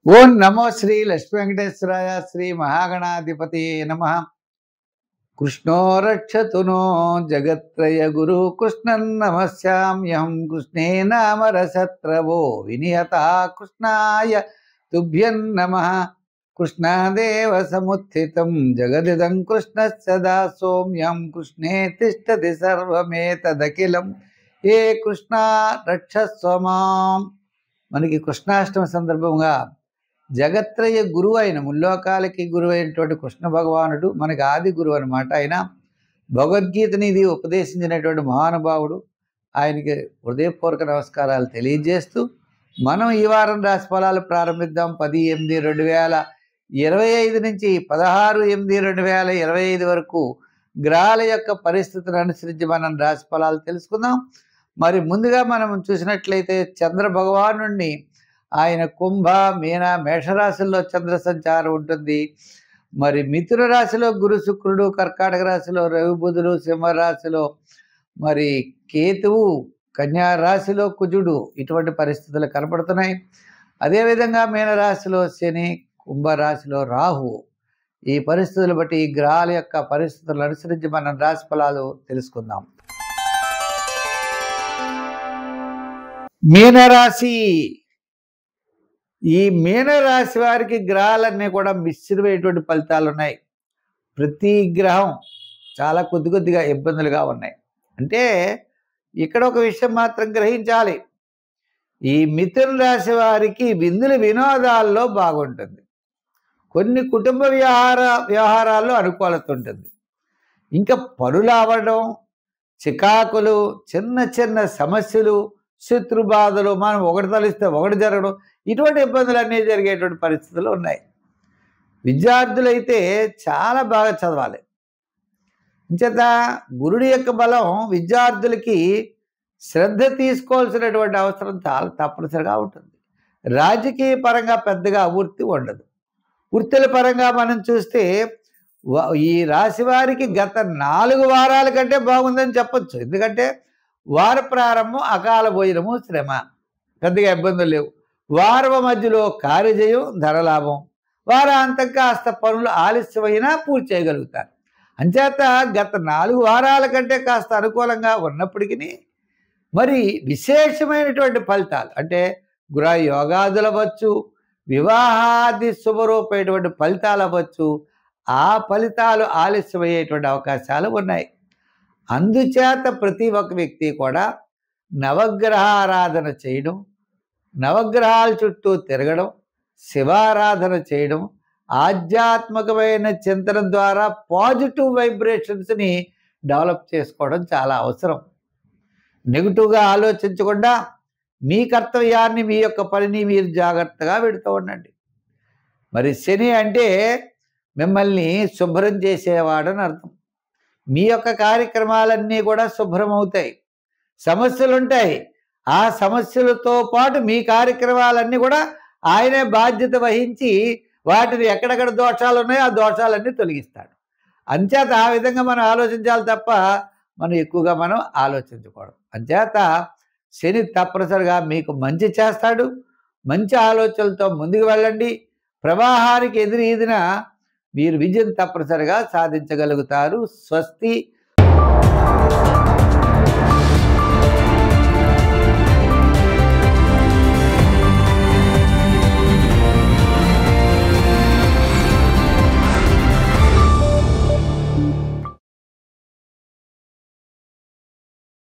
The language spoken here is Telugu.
ఓం నమో శ్రీ లక్ష్మీ వెంకటేశ్వరాయ శ్రీ మహాగణాధిపతి నమః. కృష్ణో రక్షతు నో జగత్రయ గురు కృష్ణన్ నమస్యామ్యహం కృష్ణే నామ రసత్రవో వినియత కృష్ణాయ తుభ్యం నమః. కృష్ణాదేవ సముత్థితం జగదిదం కృష్ణస్య దాసోమ్యం కృష్ణే తిష్టతి సర్వమేతదఖిలం ఏ కృష్ణ రక్షస్వ మాం. మనకి కృష్ణాష్టమి సందర్భంగా జగత్రయ గురువు అయిన ముల్లోకాలకి గురువు అయినటువంటి కృష్ణ భగవానుడు మనకి ఆది గురువు అనమాట. ఆయన భగవద్గీతని ఇది ఉపదేశించినటువంటి మహానుభావుడు. ఆయనకి హృదయపూర్వక నమస్కారాలు తెలియజేస్తూ మనం ఈ వారం రాశి ఫలాలు ప్రారంభిద్దాం. 10/8/2025 నుంచి 16/8/2025 వరకు గ్రహాల యొక్క పరిస్థితులను అనుసరించి మనం రాశి ఫలాలు తెలుసుకుందాం. మరి ముందుగా మనం చూసినట్లయితే చంద్ర భగవానుడిని ఆయన కుంభ మీన మేషరాశుల్లో చంద్ర సంచారం ఉంటుంది. మరి మిథున రాశిలో గురు శుక్రుడు, కర్కాటక రాశిలో రవి బుధుడు, సింహరాశిలో మరి కేతువు, కన్యా రాశిలో కుజుడు, ఇటువంటి పరిస్థితులు కనపడుతున్నాయి. అదేవిధంగా మీనరాశిలో శని, కుంభరాశిలో రాహు. ఈ పరిస్థితులు బట్టి ఈ గ్రహాల యొక్క పరిస్థితులను అనుసరించి మనం రాశి ఫలాలు తెలుసుకుందాం. మీనరాశి. ఈ మీనరాశి వారికి గ్రహాలన్నీ కూడా మిశ్రమైనటువంటి ఫలితాలు ఉన్నాయి. ప్రతి గ్రహం చాలా కొద్దిగా ఇబ్బందులుగా ఉన్నాయి. అంటే ఇక్కడ ఒక విషయం మాత్రం గ్రహించాలి. ఈ మిథున రాశి వారికి వినోదాల్లో బాగుంటుంది. కొన్ని కుటుంబ వ్యవహారాల్లో అనుకూలత ఉంటుంది. ఇంకా పనులు అవ్వడం, చికాకులు, చిన్న సమస్యలు, శత్రు బాధలు, మనం ఒకటి తలిస్తే ఒకటి జరగడం, ఇటువంటి ఇబ్బందులన్నీ జరిగేటువంటి పరిస్థితులు ఉన్నాయి. విద్యార్థులైతే చాలా బాగా చదవాలి. ఇంచేత గురుడి యొక్క బలం విద్యార్థులకి శ్రద్ధ తీసుకోవాల్సినటువంటి అవసరం చాలా తప్పనిసరిగా ఉంటుంది. రాజకీయ పరంగా పెద్దగా వృత్తి ఉండదు. వృత్తుల పరంగా మనం చూస్తే ఈ రాశి వారికి గత 4 వారాల కంటే బాగుందని చెప్పొచ్చు. ఎందుకంటే వార ప్రారంభం అకాల భోజనము, శ్రమ, పెద్దగా ఇబ్బందులు లేవు. వారం మధ్యలో కార్యజయం, ధనలాభం, వారాంతం కాస్త పనులు ఆలస్యమైనా పూర్తి చేయగలుగుతారు. అంచేత గత 4 వారాల కంటే కాస్త అనుకూలంగా ఉన్నప్పటికీ మరి విశేషమైనటువంటి ఫలితాలు అంటే గృహ యోగాదులు అవ్వచ్చు, వివాహాది శుభరూపమైనటువంటి ఫలితాలు అవ్వచ్చు, ఆ ఫలితాలు ఆలస్యమయ్యేటువంటి అవకాశాలు ఉన్నాయి. అందుచేత ప్రతి ఒక్క వ్యక్తి కూడా నవగ్రహారాధన చేయడం, నవగ్రహాల చుట్టూ తిరగడం, శివారాధన చేయడం, ఆధ్యాత్మికమైన చింతన ద్వారా పాజిటివ్ వైబ్రేషన్స్ని డెవలప్ చేసుకోవడం చాలా అవసరం. నెగిటివ్గా ఆలోచించకుండా మీ కర్తవ్యాన్ని, మీ యొక్క పనిని మీరు జాగ్రత్తగా పెడుతూ ఉండండి. మరి శని అంటే మిమ్మల్ని శుభ్రం చేసేవాడని అర్థం. మీ యొక్క కార్యక్రమాలన్నీ కూడా శుభ్రం అవుతాయి. సమస్యలు ఉంటాయి, ఆ సమస్యలతో పాటు మీ కార్యక్రమాలన్నీ కూడా ఆయనే బాధ్యత వహించి వాటిని ఎక్కడెక్కడ దోషాలు ఉన్నాయో ఆ దోషాలన్నీ తొలగిస్తాడు. అంచేత ఆ విధంగా మనం ఆలోచించాలి తప్ప మనం ఎక్కువగా మనం ఆలోచించకూడదు. అంచేత శని తప్పనిసరిగా మీకు మంచి చేస్తాడు. మంచి ఆలోచనలతో ముందుకు వెళ్ళండి. ప్రవాహానికి ఎదురీదిన మీరు విజయం తప్పనిసరిగా సాధించగలుగుతారు. స్వస్తి.